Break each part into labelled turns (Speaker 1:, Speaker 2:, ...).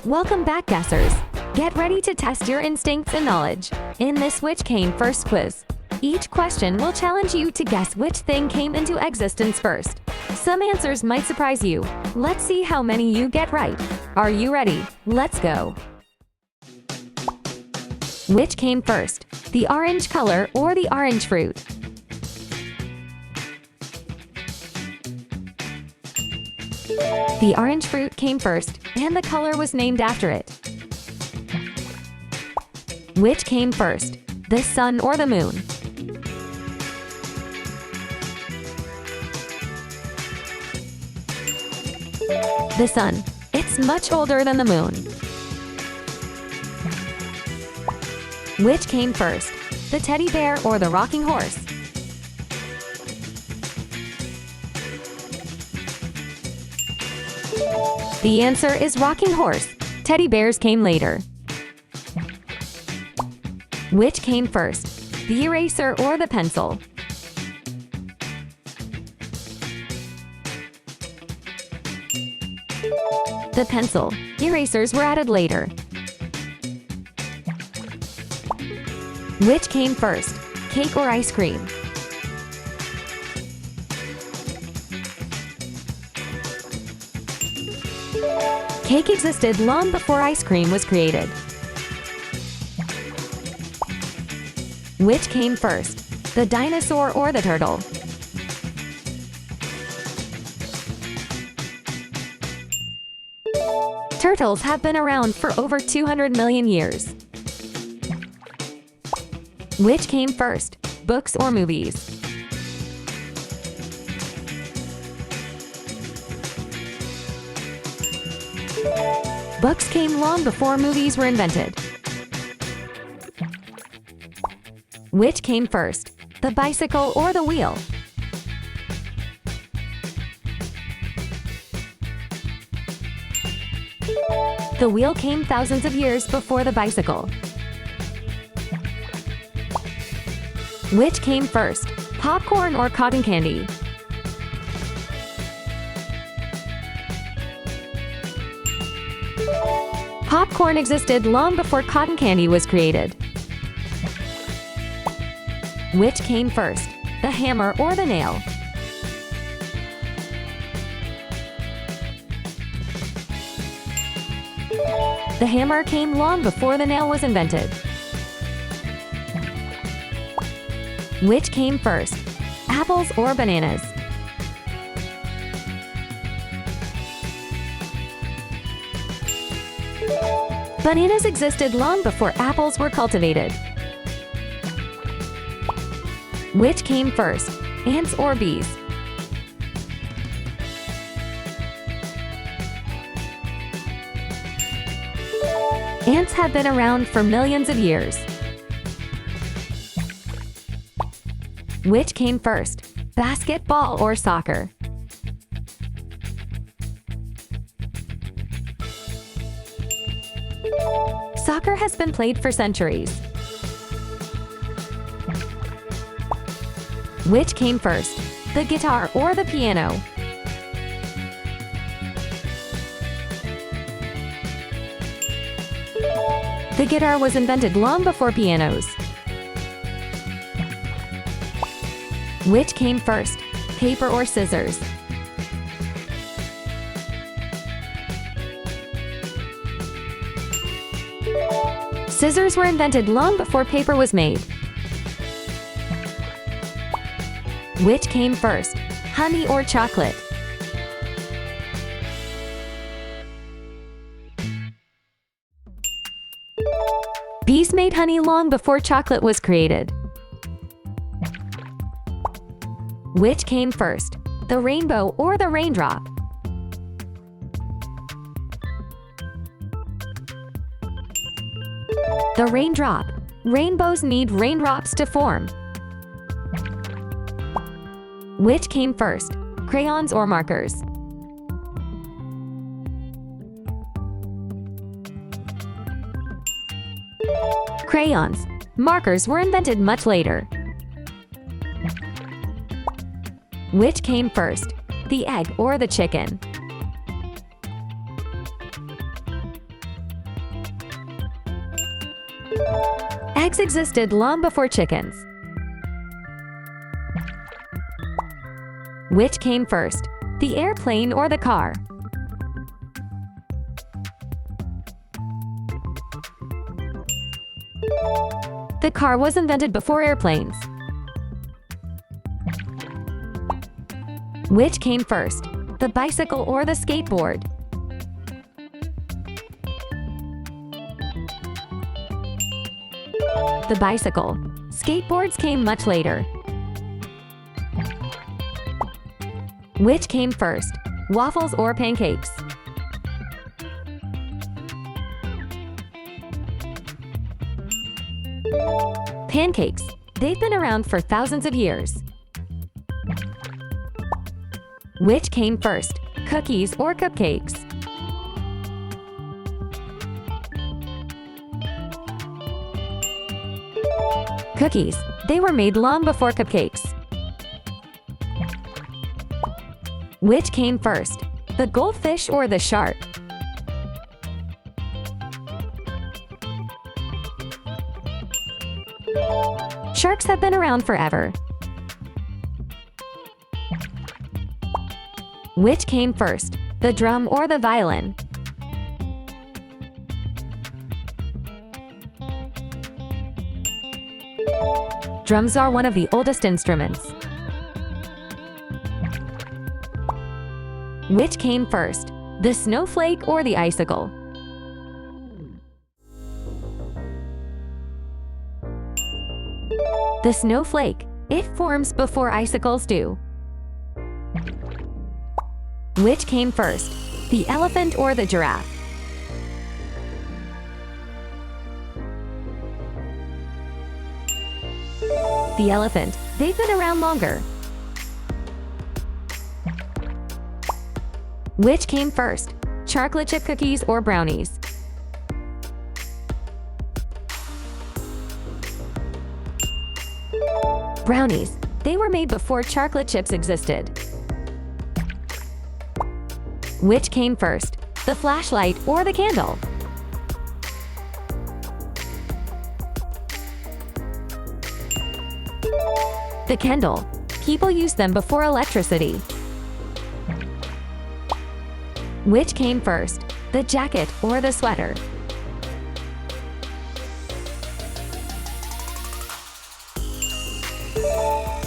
Speaker 1: Welcome back, guessers. Get ready to test your instincts and knowledge in this Which Came First quiz. Each question will challenge you to guess which thing came into existence first. Some answers might surprise you. Let's see how many you get right. Are you ready? Let's go. Which came first, the orange color or the orange fruit? The orange fruit came first, and the color was named after it. Which came first, the sun or the moon? The sun. It's much older than the moon. Which came first, the teddy bear or the rocking horse? The answer is rocking horse. Teddy bears came later. Which came first, the eraser or the pencil? The pencil. Erasers were added later. Which came first, cake or ice cream? Cake existed long before ice cream was created. Which came first, the dinosaur or the turtle? Turtles have been around for over 200 million years. Which came first, books or movies? Books came long before movies were invented. Which came first, the bicycle or the wheel? The wheel came thousands of years before the bicycle. Which came first, popcorn or cotton candy? Popcorn existed long before cotton candy was created. Which came first, the hammer or the nail? The hammer came long before the nail was invented. Which came first, apples or bananas? Bananas existed long before apples were cultivated. Which came first, ants or bees? Ants have been around for millions of years. Which came first, basketball or soccer? Soccer has been played for centuries. Which came first, the guitar or the piano? The guitar was invented long before pianos. Which came first, paper or scissors? Scissors were invented long before paper was made. Which came first, honey or chocolate? Bees made honey long before chocolate was created. Which came first, the rainbow or the raindrop? The raindrop. Rainbows need raindrops to form. Which came first, crayons or markers? Crayons. Markers were invented much later. Which came first, the egg or the chicken? Eggs existed long before chickens. Which came first, the airplane or the car? The car was invented before airplanes. Which came first, the bicycle or the skateboard? The bicycle. Skateboards came much later. Which came first, waffles or pancakes? Pancakes. They've been around for thousands of years. Which came first, cookies or cupcakes? Cookies. They were made long before cupcakes. Which came first, the goldfish or the shark? Sharks have been around forever. Which came first, the drum or the violin? Drums are one of the oldest instruments. Which came first, the snowflake or the icicle? The snowflake. It forms before icicles do. Which came first, the elephant or the giraffe? The elephant. They've been around longer. Which came first, chocolate chip cookies or brownies? Brownies. They were made before chocolate chips existed. Which came first, the flashlight or the candle? The candle. People used them before electricity. Which came first, the jacket or the sweater?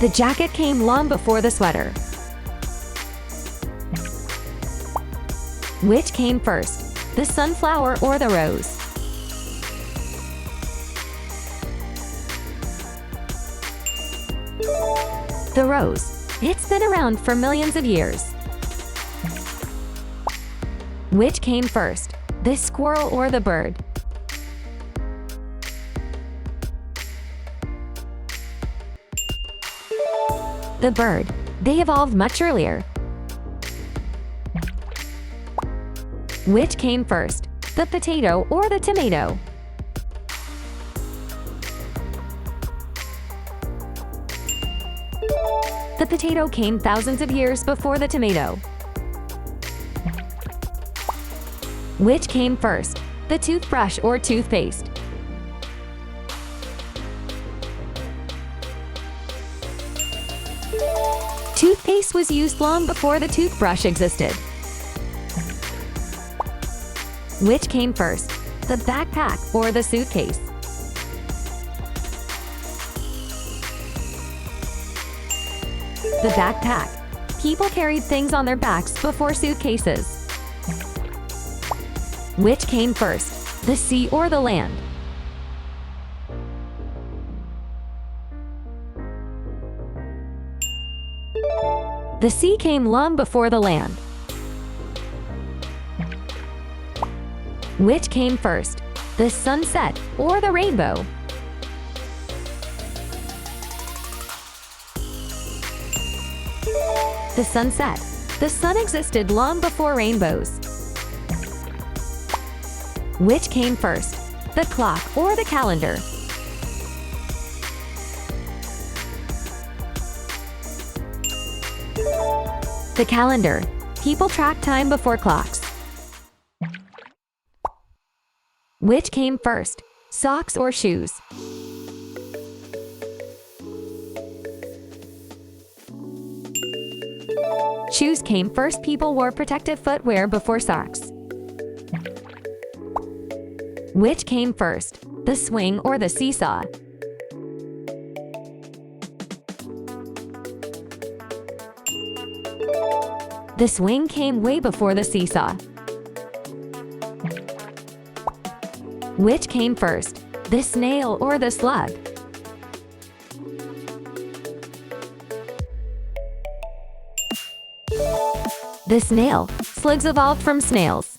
Speaker 1: The jacket came long before the sweater. Which came first, the sunflower or the rose? The rose. It's been around for millions of years. Which came first, the squirrel or the bird? The bird. They evolved much earlier. Which came first, the potato or the tomato? The potato came thousands of years before the tomato. Which came first, the toothbrush or toothpaste? Toothpaste was used long before the toothbrush existed. Which came first, the backpack or the suitcase? The backpack. People carried things on their backs before suitcases. Which came first, the sea or the land? The sea came long before the land. Which came first, the sunset or the rainbow? The sunset. The sun existed long before rainbows. Which came first, the clock or the calendar? The calendar. People track time before clocks. Which came first, socks or shoes? Shoes came first. People wore protective footwear before socks. Which came first, the swing or the seesaw? The swing came way before the seesaw. Which came first, the snail or the slug? The snail. Slugs evolved from snails.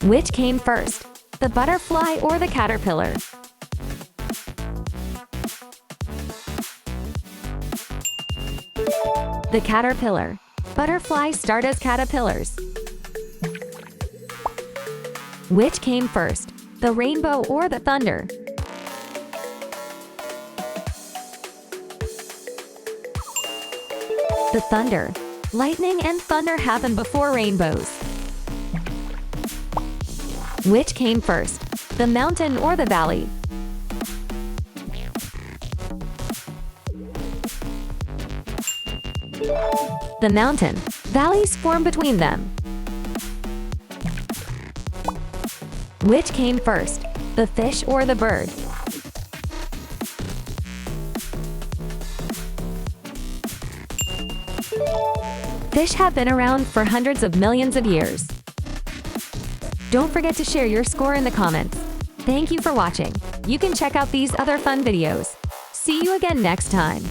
Speaker 1: Which came first, the butterfly or the caterpillar? The caterpillar. Butterflies start as caterpillars. Which came first, the rainbow or the thunder? The thunder. Lightning and thunder happen before rainbows. Which came first, the mountain or the valley? The mountain. Valleys form between them. Which came first, the fish or the bird? Fish have been around for hundreds of millions of years. Don't forget to share your score in the comments. Thank you for watching. You can check out these other fun videos. See you again next time.